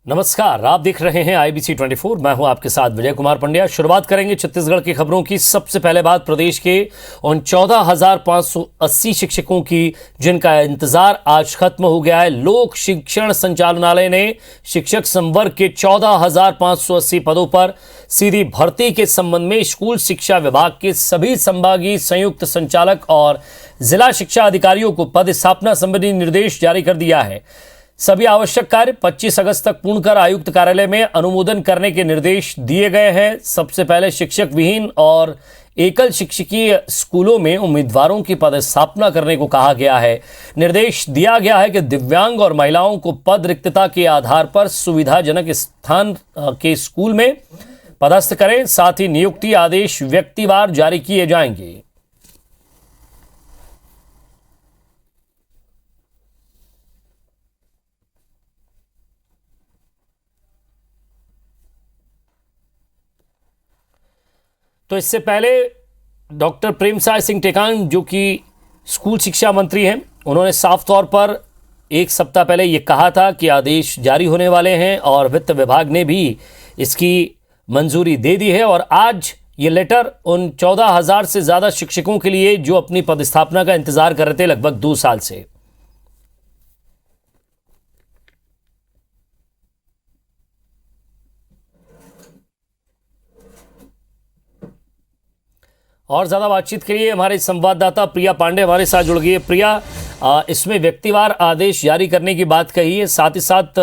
नमस्कार, आप देख रहे हैं IBC 24। मैं हूं आपके साथ विजय कुमार पंड्या। शुरुआत करेंगे छत्तीसगढ़ की खबरों की। सबसे पहले बात प्रदेश के उन 14,580 शिक्षकों की जिनका इंतजार आज खत्म हो गया है। लोक शिक्षण संचालनालय ने शिक्षक संवर्ग के 14,580 पदों पर सीधी भर्ती के संबंध में स्कूल शिक्षा विभाग के सभी संभागीय संयुक्त संचालक और जिला शिक्षा अधिकारियों को पदस्थापना संबंधी निर्देश जारी कर दिया है। सभी आवश्यक कार्य 25 अगस्त तक पूर्ण कर आयुक्त कार्यालय में अनुमोदन करने के निर्देश दिए गए हैं। सबसे पहले शिक्षक विहीन और एकल शिक्षकीय स्कूलों में उम्मीदवारों की पदस्थापना करने को कहा गया है। निर्देश दिया गया है कि दिव्यांग और महिलाओं को पद रिक्तता के आधार पर सुविधाजनक स्थान के स्कूल में पदस्थ करें। साथ ही नियुक्ति आदेश व्यक्तिवार जारी किए जाएंगे। तो इससे पहले डॉक्टर प्रेमसाय सिंह टेकाम, जो कि स्कूल शिक्षा मंत्री हैं, उन्होंने साफ तौर पर एक सप्ताह पहले ये कहा था कि आदेश जारी होने वाले हैं और वित्त विभाग ने भी इसकी मंजूरी दे दी है। और आज ये लेटर उन 14,000 से ज़्यादा शिक्षकों के लिए जो अपनी पदस्थापना का इंतजार कर रहे थे लगभग 2 साल से। और ज़्यादा बातचीत के लिए हमारे संवाददाता प्रिया पांडे हमारे साथ जुड़ गई है। प्रिया, इसमें व्यक्तिवार आदेश जारी करने की बात कही है, साथ ही साथ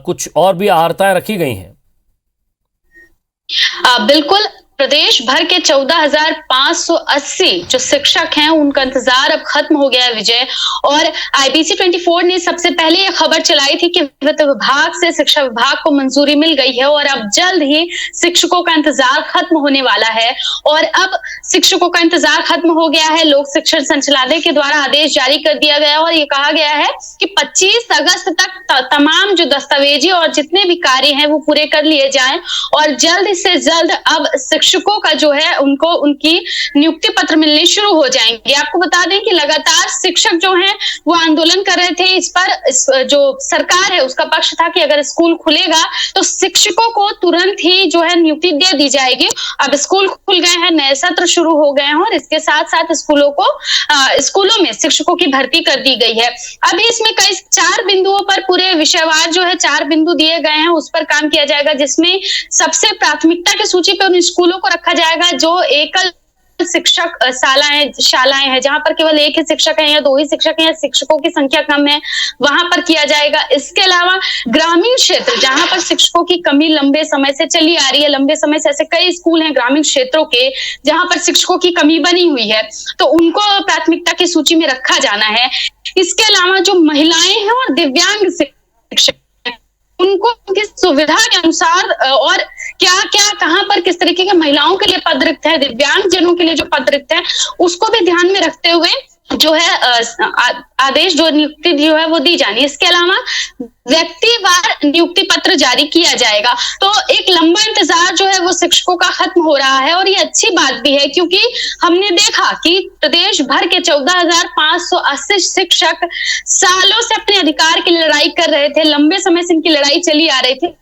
कुछ और भी आहर्ताएं रखी गई हैं। बिल्कुल, प्रदेश भर के 14,580 जो शिक्षक हैं उनका इंतजार अब खत्म हो गया है विजय। और IBC 24 ने सबसे पहले ये खबर चलाई थी कि वित्त विभाग से शिक्षा विभाग को मंजूरी मिल गई है और अब जल्द ही शिक्षकों का इंतजार खत्म होने वाला है। और अब शिक्षकों का इंतजार खत्म हो गया है। लोक शिक्षण संचालनालय के द्वारा आदेश जारी कर दिया गया और ये कहा गया है कि 25 अगस्त तक तमाम जो दस्तावेजी और जितने भी कार्य हैं वो पूरे कर लिए जाएं और जल्द से जल्द अब शिक्षकों का जो है उनको उनकी नियुक्ति पत्र मिलने शुरू हो जाएंगे। आपको बता दें कि लगातार शिक्षक जो हैं वो आंदोलन कर रहे थे इस पर। जो सरकार है उसका पक्ष था कि अगर स्कूल खुलेगा तो शिक्षकों को तुरंत ही जो है नियुक्ति दे दी जाएगी। अब स्कूल खुल गए हैं, नए सत्र शुरू हो गए हैं और इसके साथ साथ स्कूलों में शिक्षकों की भर्ती कर दी गई है। अभी इसमें कई 4 बिंदुओं पर पूरे विषयवार जो है 4 बिंदु दिए गए हैं, उस पर काम किया जाएगा, जिसमें सबसे प्राथमिकता की सूची पर उन स्कूलों को रखा जाएगा जो एकल शिक्षक शालाएं हैं, जहां पर केवल एक ही शिक्षक है या 2 ही शिक्षक हैं या शिक्षकों की संख्या कम है, वहां पर किया जाएगा। इसके अलावा ग्रामीण क्षेत्र जहां पर शिक्षकों की कमी लंबे समय से चली आ रही है, लंबे समय से ऐसे कई स्कूल हैं ग्रामीण क्षेत्रों के जहां पर शिक्षकों की कमी बनी हुई है, तो उनको प्राथमिकता की सूची में रखा जाना है। इसके अलावा जो महिलाएं हैं और दिव्यांग शिक्षक, उनको उनकी सुविधा के अनुसार और क्या क्या कहां पर किस तरीके के महिलाओं के लिए पद रिक्त है, दिव्यांग जनों के लिए जो पद रिक्त है, उसको भी ध्यान में रखते हुए जो है आदेश जो नियुक्ति जो है वो दी जानी। इसके अलावा व्यक्तिवार नियुक्ति पत्र जारी किया जाएगा। तो एक लंबा इंतजार जो है वो शिक्षकों का खत्म हो रहा है और ये अच्छी बात भी है, क्योंकि हमने देखा कि प्रदेश भर के 14,580 शिक्षक सालों से अपने अधिकार की लड़ाई कर रहे थे, लंबे समय से इनकी लड़ाई चली आ रही थी।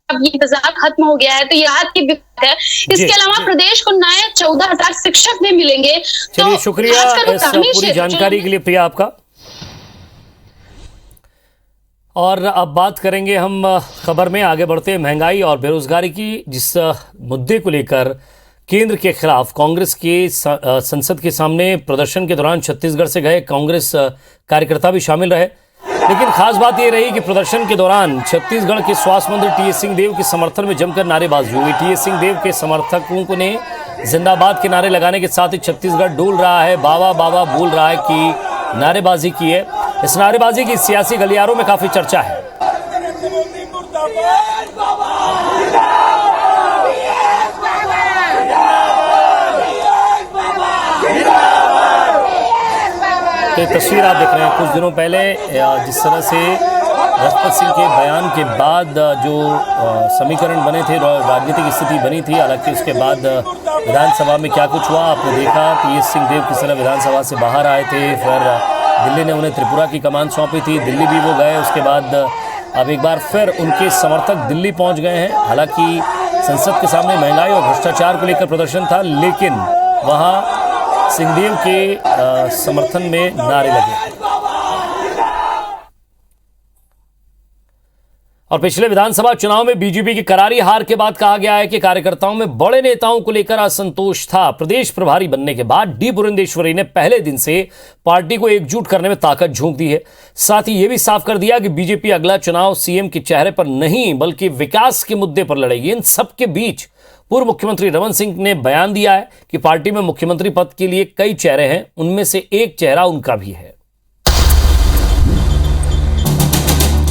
अब ये इंतजार खत्म हो गया है तो ये राहत की बात है। इसके अलावा प्रदेश को नए 14,000 शिक्षक भी मिलेंगे। चलिए, शुक्रिया इस पूरी जानकारी के लिए प्रिया आपका। और अब बात करेंगे हम खबर में आगे बढ़ते महंगाई और बेरोजगारी की, जिस मुद्दे को लेकर केंद्र के खिलाफ कांग्रेस के संसद के सामने प्रदर्शन के दौरान छत्तीसगढ़ से गए कांग्रेस कार्यकर्ता भी शामिल रहे। लेकिन खास बात यह रही कि प्रदर्शन के दौरान छत्तीसगढ़ के स्वास्थ्य मंत्री टी.एस. सिंहदेव के समर्थन में जमकर नारेबाजी हुई। टी.एस. सिंहदेव के समर्थकों ने जिंदाबाद के नारे लगाने के साथ ही छत्तीसगढ़ डोल रहा है, बाबा बाबा बोल रहा है कि नारेबाजी की है। इस नारेबाजी की सियासी गलियारों में काफी चर्चा है। तो तस्वीर आप देख रहे हैं कुछ दिनों पहले जिस तरह से रघुपत सिंह के बयान के बाद जो समीकरण बने थे, राजनीतिक स्थिति बनी थी। हालांकि उसके बाद विधानसभा में क्या कुछ हुआ आपने देखा। टी.एस. सिंहदेव किस तरह विधानसभा से बाहर आए थे, फिर दिल्ली ने उन्हें त्रिपुरा की कमान सौंपी थी, दिल्ली भी वो गए। उसके बाद अब एक बार फिर उनके समर्थक दिल्ली पहुंच गए हैं। हालांकि संसद के सामने महंगाई और भ्रष्टाचार को लेकर प्रदर्शन था, लेकिन वहां सिंहदेव के समर्थन में नारे लगे। और पिछले विधानसभा चुनाव में बीजेपी की करारी हार के बाद कहा गया है कि कार्यकर्ताओं में बड़े नेताओं को लेकर असंतोष था। प्रदेश प्रभारी बनने के बाद डी पुरंदेश्वरी ने पहले दिन से पार्टी को एकजुट करने में ताकत झोंक दी है। साथ ही यह भी साफ कर दिया कि बीजेपी अगला चुनाव सीएम के चेहरे पर नहीं बल्कि विकास के मुद्दे पर लड़ेगी। इन सबके बीच पूर्व मुख्यमंत्री रमन सिंह ने बयान दिया है कि पार्टी में मुख्यमंत्री पद के लिए कई चेहरे हैं, उनमें से एक चेहरा उनका भी है।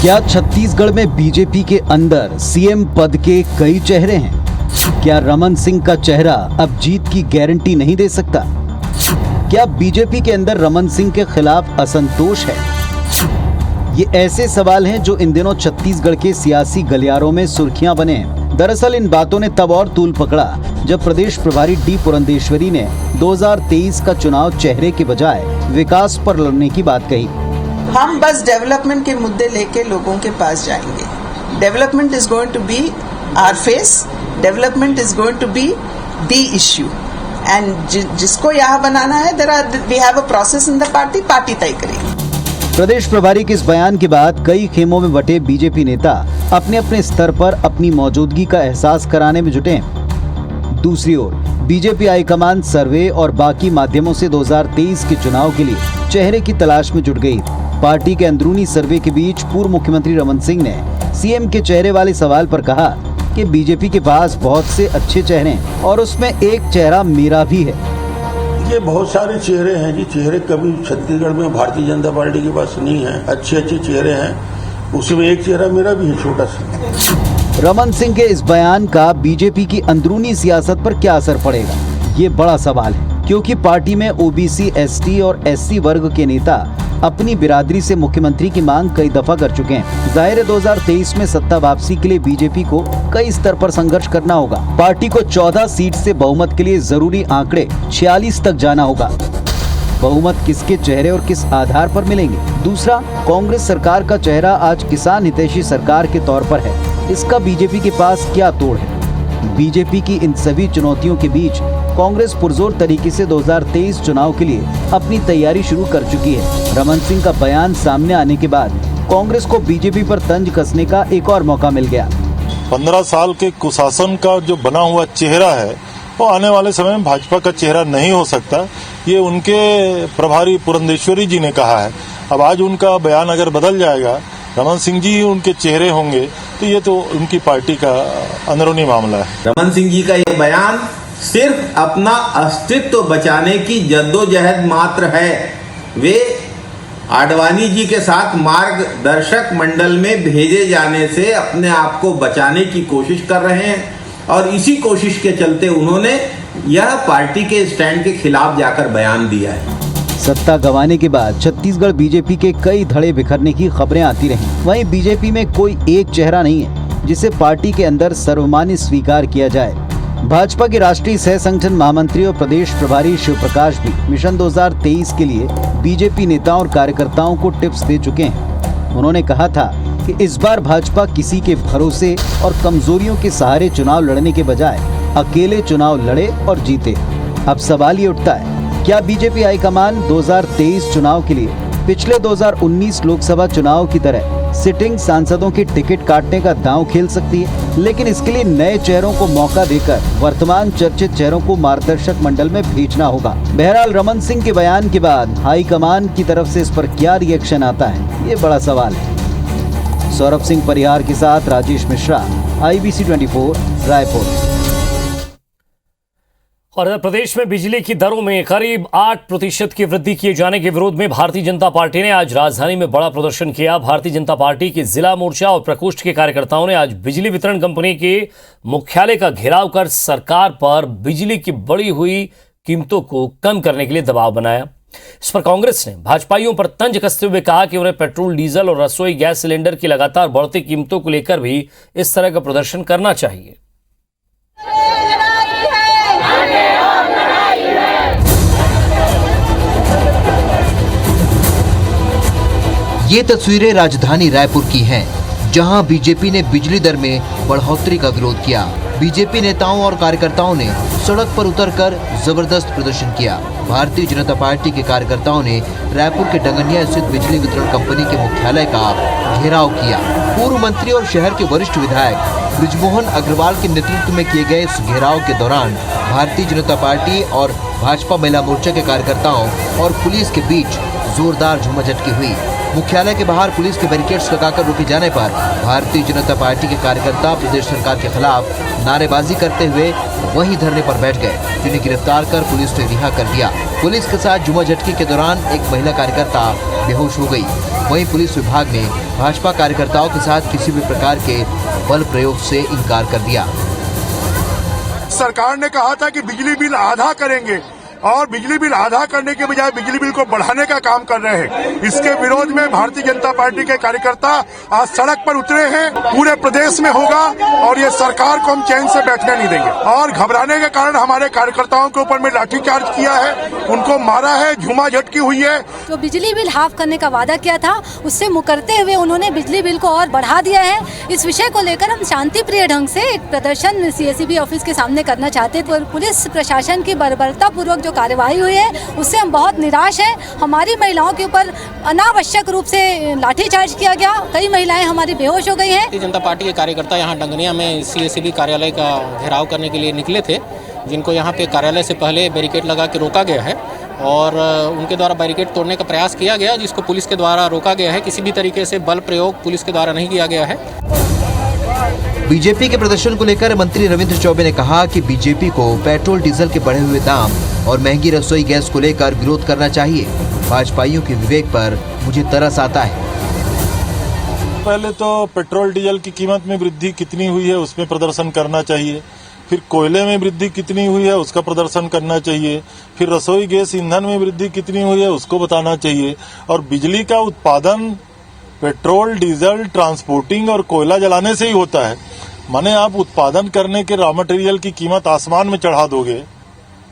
क्या छत्तीसगढ़ में बीजेपी के अंदर सीएम पद के कई चेहरे हैं? क्या रमन सिंह का चेहरा अब जीत की गारंटी नहीं दे सकता? क्या बीजेपी के अंदर रमन सिंह के खिलाफ असंतोष है? ये ऐसे सवाल हैं जो इन दिनों छत्तीसगढ़ के सियासी गलियारों में सुर्खियां बने हैं। दरअसल इन बातों ने तब और तूल पकड़ा जब प्रदेश प्रभारी डी पुरंदेश्वरी ने 2023 का चुनाव चेहरे के बजाय विकास पर लड़ने की बात कही। हम बस डेवलपमेंट के मुद्दे लेके लोगों के पास जाएंगे। Development is going to be our face, development is going to be the issue and जिसको यहाँ बनाना है we have a process in the party तय करेगी। प्रदेश प्रभारी के इस बयान के बाद कई खेमों में बटे बीजेपी नेता अपने अपने स्तर पर अपनी मौजूदगी का एहसास कराने में जुटे हैं। दूसरी ओर बीजेपी हाईकमान सर्वे और बाकी माध्यमों से 2023 के चुनाव के लिए चेहरे की तलाश में जुट गई। पार्टी के अंदरूनी सर्वे के बीच पूर्व मुख्यमंत्री रमन सिंह ने सीएम के चेहरे वाले सवाल पर कहा कि बीजेपी के पास बहुत से अच्छे चेहरे हैं और उसमें एक चेहरा मेरा भी है। ये बहुत सारे चेहरे हैं जी, चेहरे कभी छत्तीसगढ़ में भारतीय जनता पार्टी के पास नहीं है। अच्छे अच्छे चेहरे हैं, उसमें एक चेहरा मेरा भी है, छोटा सा। रमन सिंह के इस बयान का बीजेपी की अंदरूनी सियासत पर क्या असर पड़ेगा, ये बड़ा सवाल है, क्योंकि पार्टी में ओबीसी, एसटी और एससी वर्ग के नेता अपनी बिरादरी से मुख्यमंत्री की मांग कई दफा कर चुके हैं। जाहिर है 2023 में सत्ता वापसी के लिए बीजेपी को कई स्तर पर संघर्ष करना होगा। पार्टी को 14 सीट से बहुमत के लिए जरूरी आंकड़े 46 तक जाना होगा। बहुमत किसके चेहरे और किस आधार पर मिलेंगे? दूसरा, कांग्रेस सरकार का चेहरा आज किसान हितैषी सरकार के तौर पर है। इसका बीजेपी के पास क्या तोड़ है? बीजेपी की इन सभी चुनौतियों के बीच कांग्रेस पुरजोर तरीके से 2023 चुनाव के लिए अपनी तैयारी शुरू कर चुकी है। रमन सिंह का बयान सामने आने के बाद कांग्रेस को बीजेपी पर तंज कसने का एक और मौका मिल गया। 15 साल के कुशासन का जो बना हुआ चेहरा है वो आने वाले समय में भाजपा का चेहरा नहीं हो सकता। ये उनके प्रभारी पुरंदेश्वरी जी ने कहा है। अब आज उनका बयान अगर बदल जाएगा, रमन सिंह जी उनके चेहरे होंगे, तो ये तो उनकी पार्टी का अंदरूनी मामला है। रमन सिंह जी का ये बयान सिर्फ अपना अस्तित्व बचाने की जद्दोजहद मात्र है। वे आडवाणी जी के साथ मार्गदर्शक मंडल में भेजे जाने से अपने आप को बचाने की कोशिश कर रहे हैं और इसी कोशिश के चलते उन्होंने यह पार्टी के स्टैंड के खिलाफ जाकर बयान दिया है। सत्ता गंवाने के बाद छत्तीसगढ़ बीजेपी के कई धड़े बिखरने की खबरें आती रहीं। वहीं बीजेपी में कोई एक चेहरा नहीं है जिसे पार्टी के अंदर सर्वमान्य स्वीकार किया जाए। भाजपा के राष्ट्रीय सह संगठन महामंत्री और प्रदेश प्रभारी शिव प्रकाश भी मिशन 2023 के लिए बीजेपी नेताओं और कार्यकर्ताओं को टिप्स दे चुके हैं। उन्होंने कहा था कि इस बार भाजपा किसी के भरोसे और कमजोरियों के सहारे चुनाव लड़ने के बजाय अकेले चुनाव लड़े और जीते। अब सवाल ये उठता है, क्या बीजेपी हाईकमान 2023 चुनाव के लिए पिछले 2019 लोकसभा चुनाव की तरह सिटिंग सांसदों की टिकट काटने का दांव खेल सकती है? लेकिन इसके लिए नए चेहरों को मौका देकर वर्तमान चर्चित चेहरों को मार्गदर्शक मंडल में भेजना होगा। बहरहाल रमन सिंह के बयान के बाद हाईकमान की तरफ से इस पर क्या रिएक्शन आता है, ये बड़ा सवाल है। सौरभ सिंह परिहार के साथ राजेश मिश्रा, IBC 24 रायपुर। और इधर प्रदेश में बिजली की दरों में करीब 8% की वृद्धि किए जाने के विरोध में भारतीय जनता पार्टी ने आज राजधानी में बड़ा प्रदर्शन किया। भारतीय जनता पार्टी के जिला मोर्चा और प्रकोष्ठ के कार्यकर्ताओं ने आज बिजली वितरण कंपनी के मुख्यालय का घेराव कर सरकार पर बिजली की बढ़ी हुई कीमतों को कम करने के लिए दबाव बनाया। इस पर कांग्रेस ने भाजपाइयों पर तंज कसते हुए कहा कि उन्हें पेट्रोल, डीजल और रसोई गैस सिलेंडर की लगातार बढ़ती कीमतों को लेकर भी इस तरह का प्रदर्शन करना चाहिए। ये तस्वीरें राजधानी रायपुर की हैं, जहां बीजेपी ने बिजली दर में बढ़ोतरी का विरोध किया। बीजेपी नेताओं और कार्यकर्ताओं ने सड़क पर उतरकर जबरदस्त प्रदर्शन किया। भारतीय जनता पार्टी के कार्यकर्ताओं ने रायपुर के डंगनिया स्थित बिजली वितरण कंपनी के मुख्यालय का घेराव किया। पूर्व मंत्री और शहर के वरिष्ठ विधायक ब्रिजमोहन अग्रवाल के नेतृत्व में किए गए इस घेराव के दौरान भारतीय जनता पार्टी और भाजपा महिला मोर्चा के कार्यकर्ताओं और पुलिस के बीच जोरदार झूमाझटकी हुई। मुख्यालय के बाहर पुलिस के बैरिकेड्स लगाकर रोके जाने पर भारतीय जनता पार्टी के कार्यकर्ता प्रदेश सरकार के खिलाफ नारेबाजी करते हुए वहीं धरने पर बैठ गए, जिन्हें गिरफ्तार कर पुलिस ने रिहा कर दिया। पुलिस के साथ झूमाझटकी के दौरान एक महिला कार्यकर्ता बेहोश हो गई। वहीं पुलिस विभाग ने भाजपा कार्यकर्ताओं के साथ किसी भी प्रकार के बल प्रयोग से इनकार कर दिया। सरकार ने कहा था कि बिजली बिल आधा करेंगे और बिजली बिल आधा करने के बजाय बिजली बिल को बढ़ाने का काम कर रहे हैं। इसके विरोध में भारतीय जनता पार्टी के कार्यकर्ता आज सड़क पर उतरे हैं। पूरे प्रदेश में होगा और ये सरकार को हम चैन से बैठने नहीं देंगे। और घबराने के कारण हमारे कार्यकर्ताओं के ऊपर में लाठीचार्ज किया है, उनको मारा है, झूमाझटकी हुई है। जो बिजली बिल हाफ करने का वादा किया था उससे मुकरते हुए उन्होंने बिजली बिल को और बढ़ा दिया है। इस विषय को लेकर हम शांति प्रिय ढंग से एक प्रदर्शन सीएसईबी ऑफिस के सामने करना चाहते थे। पुलिस प्रशासन की बर्बरता पूर्वक कार्रवाई हुई है उससे हम बहुत निराश हैं। हमारी महिलाओं के ऊपर अनावश्यक रूप से लाठीचार्ज किया गया, कई महिलाएं हमारी बेहोश हो गई हैं। भारतीय जनता पार्टी के कार्यकर्ता यहां डंगनिया में सीएसईबी कार्यालय का घेराव करने के लिए निकले थे, जिनको यहां पे कार्यालय से पहले बैरिकेड लगा के रोका गया है और उनके द्वारा बैरिकेड तोड़ने का प्रयास किया गया, जिसको पुलिस के द्वारा रोका गया है। किसी भी तरीके से बल प्रयोग पुलिस के द्वारा नहीं किया गया है। बीजेपी के प्रदर्शन को लेकर मंत्री रविंद्र चौबे ने कहा कि बीजेपी को पेट्रोल डीजल के बढ़े हुए दाम और महंगी रसोई गैस को लेकर विरोध करना चाहिए। भाजपाइयों के विवेक पर मुझे तरस आता है। पहले तो पेट्रोल डीजल की कीमत में वृद्धि कितनी हुई है उसमें प्रदर्शन करना चाहिए, फिर कोयले में वृद्धि कितनी हुई है उसका प्रदर्शन करना चाहिए, फिर रसोई गैस ईंधन में वृद्धि कितनी हुई है उसको बताना चाहिए। और बिजली का उत्पादन पेट्रोल डीजल ट्रांसपोर्टिंग और कोयला जलाने से ही होता है। माने आप उत्पादन करने के रॉ मटेरियल की कीमत आसमान में चढ़ा दोगे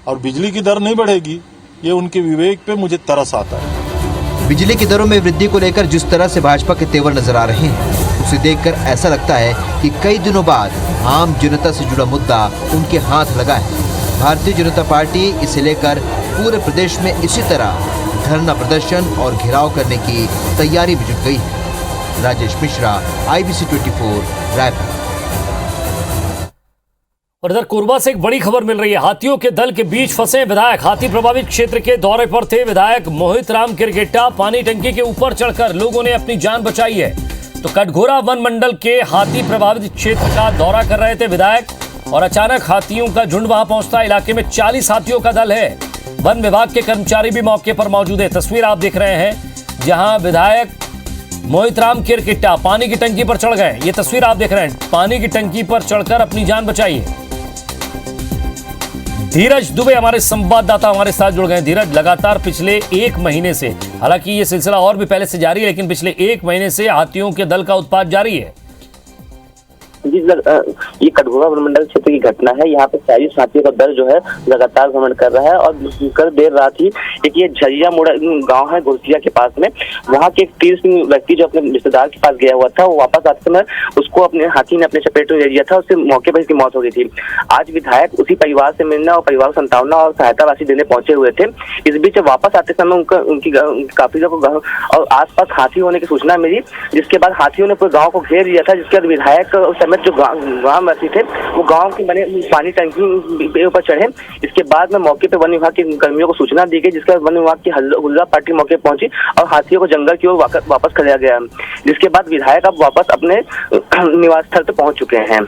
और बिजली की दर नहीं बढ़ेगी। ये उनके विवेक पे मुझे तरस आता है। बिजली की दरों में वृद्धि को लेकर जिस तरह से भाजपा के तेवर नजर आ रहे हैं उसे देखकर ऐसा लगता है कि कई दिनों बाद आम जनता से जुड़ा मुद्दा उनके हाथ लगा है। भारतीय जनता पार्टी इसे लेकर पूरे प्रदेश में इसी तरह धरना प्रदर्शन और घेराव करने की तैयारी में जुट गई है। राजेश मिश्रा, IBC 24, रायपुर। और इधर कोरबा से एक बड़ी खबर मिल रही है। हाथियों के दल के बीच फंसे विधायक। हाथी प्रभावित क्षेत्र के दौरे पर थे विधायक मोहित राम किरगेट्टा। पानी टंकी के ऊपर चढ़कर लोगों ने अपनी जान बचाई है। तो कटघोरा वन मंडल के हाथी प्रभावित क्षेत्र का दौरा कर रहे थे विधायक और अचानक हाथियों का झुंड वहां पहुंचता। इलाके में 40 हाथियों का दल है। वन विभाग के कर्मचारी भी मौके पर मौजूद है। तस्वीर आप देख रहे हैं जहां विधायक मोहित राम किरगेट्टा पानी की टंकी पर चढ़ गए। ये तस्वीर आप देख रहे हैं, पानी की टंकी पर चढ़कर अपनी जान बचाई है। धीरज दुबे हमारे संवाददाता हमारे साथ जुड़ गए। धीरज, लगातार पिछले 1 महीने से, हालांकि ये सिलसिला और भी पहले से जारी है, लेकिन पिछले 1 महीने से हाथियों के दल का उत्पात जारी है। जी ये कटघोरा वन मंडल क्षेत्र की घटना है। यहाँ पे 40 हाथियों का दल जो है लगातार भ्रमण कर रहा है और कल देर रात ही एक ये झरिया मोड़ा गांव है गुरसिया के पास में, वहाँ के एक 30 व्यक्ति जो अपने रिश्तेदार के पास गया हुआ था, वो वापस आते समय उसको अपने हाथी ने अपने चपेट में ले लिया था। उससे मौके पर इसकी मौत हो गई थी। आज विधायक उसी परिवार से मिलना और परिवार को सांत्वना और सहायता राशि देने पहुंचे हुए थे। इस बीच वापस आते समय उनकी काफिले को और आसपास हाथी होने की सूचना मिली, जिसके बाद हाथियों ने पूरे गाँव को घेर लिया था। जिसके बाद विधायक समेत जो गांववासी थे वो गांव की बने पानी टंकी पे ऊपर चढ़े। इसके बाद में मौके पे वन विभाग के कर्मियों को सूचना दी गई, जिसके बाद वन विभाग की हुल्ला पार्टी मौके पहुंची और हाथियों को जंगल की ओर वापस कर दिया गया। जिसके बाद विधायक अब वापस अपने निवास स्थल पे पहुंच चुके हैं।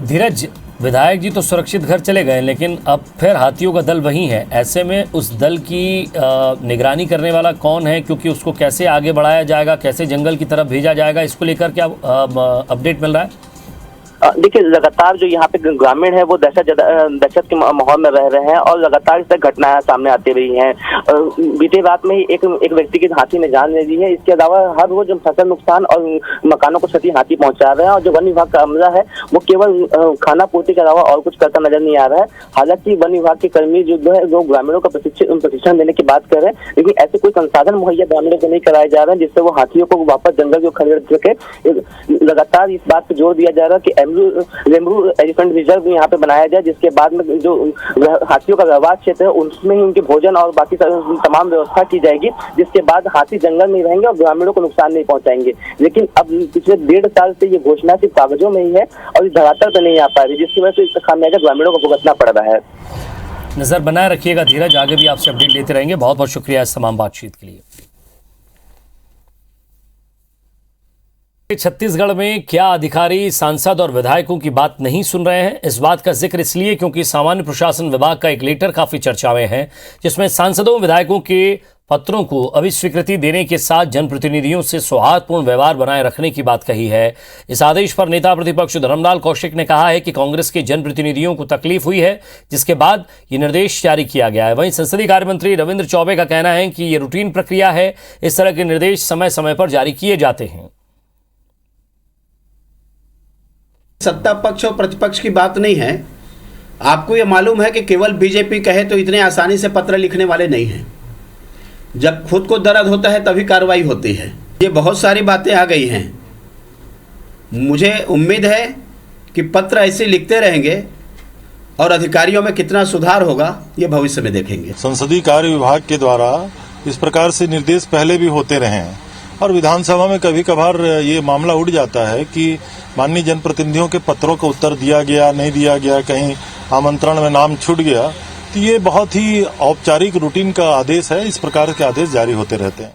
धीरज, विधायक जी तो सुरक्षित घर चले गए, लेकिन अब फिर हाथियों का दल वहीं है। ऐसे में उस दल की निगरानी करने वाला कौन है, क्योंकि उसको कैसे आगे बढ़ाया जाएगा, कैसे जंगल की तरफ भेजा जाएगा, इसको लेकर क्या अपडेट मिल रहा है? देखिए लगातार जो यहाँ पे ग्रामीण है वो दहशत के माहौल में रह रहे हैं और लगातार इस तरह घटनाएं सामने आती रही हैं। बीते रात में ही एक व्यक्ति की हाथी ने जान ले ली है। इसके अलावा हर रोज फसल नुकसान और मकानों को क्षति हाथी पहुंचा रहे हैं और जो वन विभाग का अमला है वो केवल खाना पूर्ति के अलावा और कुछ करता नजर नहीं आ रहा है। हालांकि वन विभाग के कर्मी जो है वो ग्रामीणों को प्रशिक्षण देने की बात कर रहे हैं, लेकिन ऐसे कोई संसाधन मुहैया ग्रामीणों को नहीं कराए जा रहे हैं जिससे वो हाथियों को वापस जंगल को खदेड़ सके। लगातार इस बात पर जोर दिया जा रहा है कि लेमरू एलिफेंट रिजर्व यहाँ पे बनाया जाए, जिसके बाद में जो हाथियों का व्यवहार क्षेत्र है उनमें ही उनके भोजन और बाकी तमाम व्यवस्था की जाएगी, जिसके बाद हाथी जंगल में रहेंगे और ग्रामीणों को नुकसान नहीं पहुंचाएंगे। लेकिन अब पिछले 1.5 साल से ये घोषणा सिर्फ कागजों में ही है और इस धरातल पर नहीं आ पा रही, जिसकी वजह से इसका खामियाजा ग्रामीणों को भुगतना पड़ रहा है। नजर बनाए रखिएगा धीरज, आगे भी आपसे अपडेट लेते रहेंगे। बहुत बहुत शुक्रिया इस तमाम बातचीत के लिए। छत्तीसगढ़ में क्या अधिकारी सांसद और विधायकों की बात नहीं सुन रहे हैं? इस बात का जिक्र इसलिए क्योंकि सामान्य प्रशासन विभाग का एक लेटर काफी चर्चा में है, जिसमें सांसदों विधायकों के पत्रों को अभिस्वीकृति देने के साथ जनप्रतिनिधियों से सौहार्दपूर्ण व्यवहार बनाए रखने की बात कही है। इस आदेश पर नेता प्रतिपक्ष धर्मलाल कौशिक ने कहा है कि कांग्रेस के जनप्रतिनिधियों को तकलीफ हुई है, जिसके बाद ये निर्देश जारी किया गया है। वहीं संसदीय कार्य मंत्री रविंद्र चौबे का कहना है कि ये रूटीन प्रक्रिया है, इस तरह के निर्देश समय समय पर जारी किए जाते हैं। सत्ता पक्ष और प्रतिपक्ष की बात नहीं है। आपको ये मालूम है कि केवल बीजेपी कहे तो इतने आसानी से पत्र लिखने वाले नहीं हैं। जब खुद को दर्द होता है तभी कार्रवाई होती है। ये बहुत सारी बातें आ गई हैं। मुझे उम्मीद है कि पत्र ऐसे लिखते रहेंगे और अधिकारियों में कितना सुधार होगा ये भविष्य में देखेंगे। संसदीय कार्य विभाग के द्वारा इस प्रकार से निर्देश पहले भी होते रहे हैं और विधानसभा में कभी कभार ये मामला उठ जाता है कि माननीय जनप्रतिनिधियों के पत्रों का उत्तर दिया गया, नहीं दिया गया, कहीं आमंत्रण में नाम छूट गया। तो ये बहुत ही औपचारिक रूटीन का आदेश है। इस प्रकार के आदेश जारी होते रहते हैं।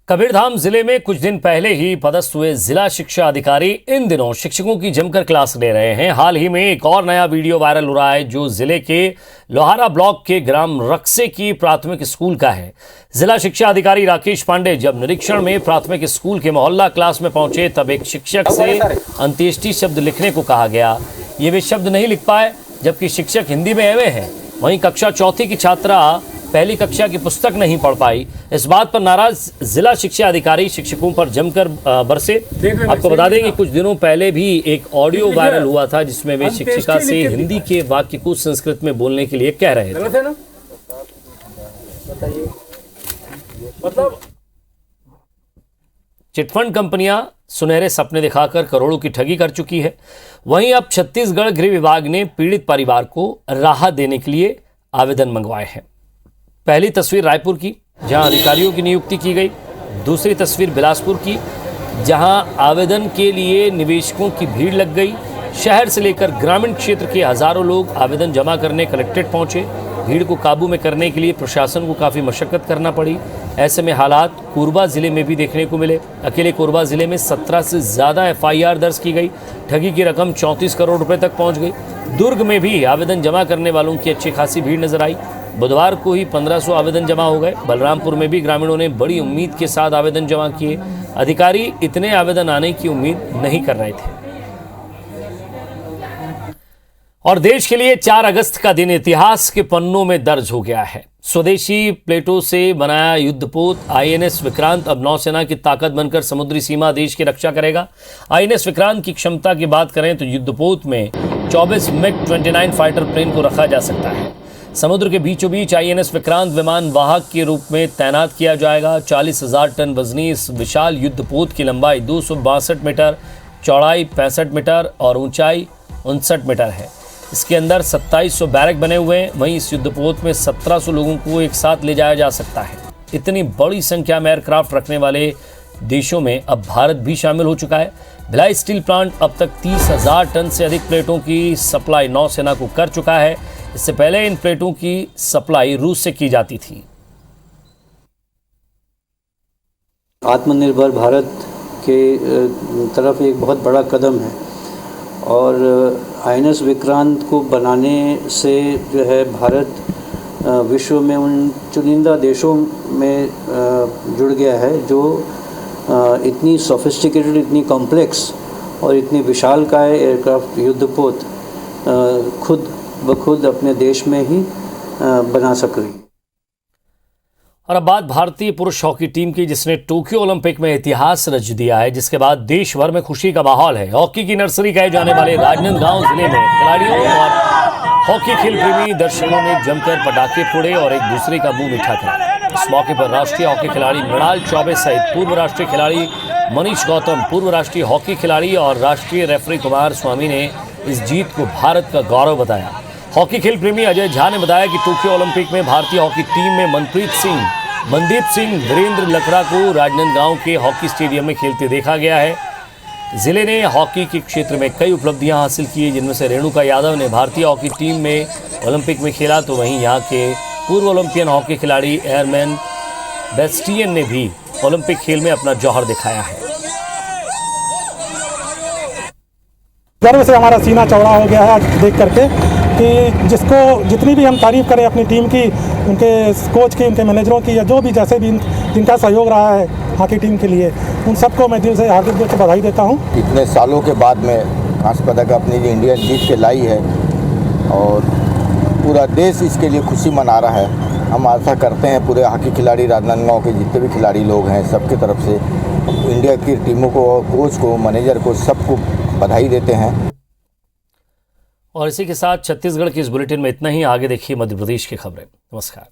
कबीरधाम जिले में कुछ दिन पहले ही पदस्थ हुए जिला शिक्षा अधिकारी इन दिनों शिक्षकों की जमकर क्लास ले रहे हैं। हाल ही में एक और नया वीडियो वायरल हो रहा है जो जिले के लोहारा ब्लॉक के ग्राम रक्से की प्राथमिक स्कूल का है। जिला शिक्षा अधिकारी राकेश पांडे जब निरीक्षण में प्राथमिक स्कूल के मोहल्ला क्लास में पहुंचे तब एक शिक्षक से अंत्येष्टि शब्द लिखने को कहा गया। ये वे शब्द नहीं लिख पाए, जबकि शिक्षक हिंदी में एमए हैं। वहीं कक्षा 4 की छात्रा पहली कक्षा की पुस्तक नहीं पढ़ पाई। इस बात पर नाराज जिला शिक्षा अधिकारी शिक्षकों पर जमकर बरसे। आपको बता दें कि कुछ दिनों पहले भी एक ऑडियो वायरल हुआ था जिसमें वे शिक्षिका से हिंदी के वाक्य को संस्कृत में बोलने के लिए कह रहे थे। चिटफंड कंपनियां सुनहरे सपने दिखाकर करोड़ों की ठगी कर चुकी है। वहीं अब छत्तीसगढ़ गृह विभाग ने पीड़ित परिवार को राहत देने के लिए आवेदन मंगवाए हैं। पहली तस्वीर रायपुर की, जहां अधिकारियों की नियुक्ति की गई। दूसरी तस्वीर बिलासपुर की, जहां आवेदन के लिए निवेशकों की भीड़ लग गई। शहर से लेकर ग्रामीण क्षेत्र के हजारों लोग आवेदन जमा करने कलेक्ट्रेट पहुंचे। भीड़ को काबू में करने के लिए प्रशासन को काफ़ी मशक्कत करना पड़ी। ऐसे में हालात कोरबा जिले में भी देखने को मिले। अकेले कोरबा जिले में 17 से ज़्यादा FIR दर्ज की गई। ठगी की रकम 34 करोड़ रुपए तक पहुंच गई। दुर्ग में भी आवेदन जमा करने वालों की अच्छी खासी भीड़ नजर आई। बुधवार को ही 1500 आवेदन जमा हो गए। बलरामपुर में भी ग्रामीणों ने बड़ी उम्मीद के साथ आवेदन जमा किए। अधिकारी इतने आवेदन आने की उम्मीद नहीं कर रहे थे। और देश के लिए 4 अगस्त का दिन इतिहास के पन्नों में दर्ज हो गया है। स्वदेशी प्लेटों से बनाया युद्धपोत INS विक्रांत अब नौसेना की ताकत बनकर समुद्री सीमा देश की रक्षा करेगा। INS विक्रांत की क्षमता की बात करें तो युद्धपोत में 24 MiG-29 फाइटर प्लेन को रखा जा सकता है। समुद्र के बीचों बीच INS विक्रांत विमान वाहक के रूप में तैनात किया जाएगा। 40,000 टन वजनी इस विशाल युद्धपोत की लंबाई 262 मीटर, चौड़ाई 65 मीटर और ऊंचाई 59 मीटर है। इसके अंदर 2700 बैरक बने हुए हैं। वहीं इस युद्धपोत में 1700 लोगों को एक साथ ले जाया जा सकता है। इतनी बड़ी संख्या में एयरक्राफ्ट रखने वाले देशों में अब भारत भी शामिल हो चुका है। भिलाई स्टील प्लांट अब तक 30,000 टन से अधिक प्लेटों की सप्लाई नौसेना को कर चुका है। इससे पहले इन प्लेटों की सप्लाई रूस से की जाती थी। आत्मनिर्भर भारत के तरफ एक बहुत बड़ा कदम है और INS विक्रांत को बनाने से जो है भारत विश्व में उन चुनिंदा देशों में जुड़ गया है जो इतनी सोफिस्टिकेटेड, इतनी कॉम्प्लेक्स और इतनी विशालकाय एयरक्राफ्ट युद्धपोत खुद ब खुद अपने देश में ही बना सक रही है। और अब बात भारतीय पुरुष हॉकी टीम की, जिसने टोक्यो ओलंपिक में इतिहास रच दिया है, जिसके बाद देश भर में खुशी का माहौल है। हॉकी की नर्सरी कहे जाने वाले राजनांदगांव जिले में खिलाड़ियों और हॉकी खेल प्रेमी दर्शकों ने जमकर पटाखे फोड़े और एक दूसरे का मुंह मीठा करा। इस मौके पर राष्ट्रीय हॉकी खिलाड़ी मृणाल चौबे सहित पूर्व राष्ट्रीय खिलाड़ी मनीष गौतम, पूर्व राष्ट्रीय हॉकी खिलाड़ी और राष्ट्रीय रेफरी कुमार स्वामी ने इस जीत को भारत का गौरव बताया। हॉकी खेल प्रेमी अजय झा ने बताया कि टोक्यो ओलंपिक में भारतीय हॉकी टीम में मनदीप सिंह, वीरेंद्र लकड़ा को राजनांदगांव के हॉकी स्टेडियम में खेलते देखा गया है। जिले ने हॉकी के क्षेत्र में कई उपलब्धियां हासिल की, जिनमें से रेणुका यादव ने भारतीय हॉकी टीम में ओलंपिक में खेला, तो वहीं यहाँ के पूर्व ओलंपियन हॉकी खिलाड़ी एयरमैन बेस्टियन ने भी ओलंपिक खेल में अपना जौहर दिखाया है। गर्व से हमारा सीना चौड़ा हो गया है आज देख करके कि जितनी भी हम तारीफ करें अपनी टीम की, उनके कोच की, उनके मैनेजरों की, या जो भी जैसे भी जिनका सहयोग रहा है हॉकी टीम के लिए, उन सबको मैं दिल से हार्दिक रूप से बधाई देता हूं। इतने सालों के बाद में कांस्य पदक अपनी इंडिया जीत के लाई है और पूरा देश इसके लिए खुशी मना रहा है। हम आशा करते हैं पूरे हॉकी खिलाड़ी राजनांदगांव के जितने भी खिलाड़ी लोग हैं सबकी तरफ से इंडिया की टीमों को, कोच को, मैनेजर को, सबको बधाई देते हैं। और इसी के साथ छत्तीसगढ़ के इस बुलेटिन में इतना ही। आगे देखिए मध्य प्रदेश की खबरें। नमस्कार।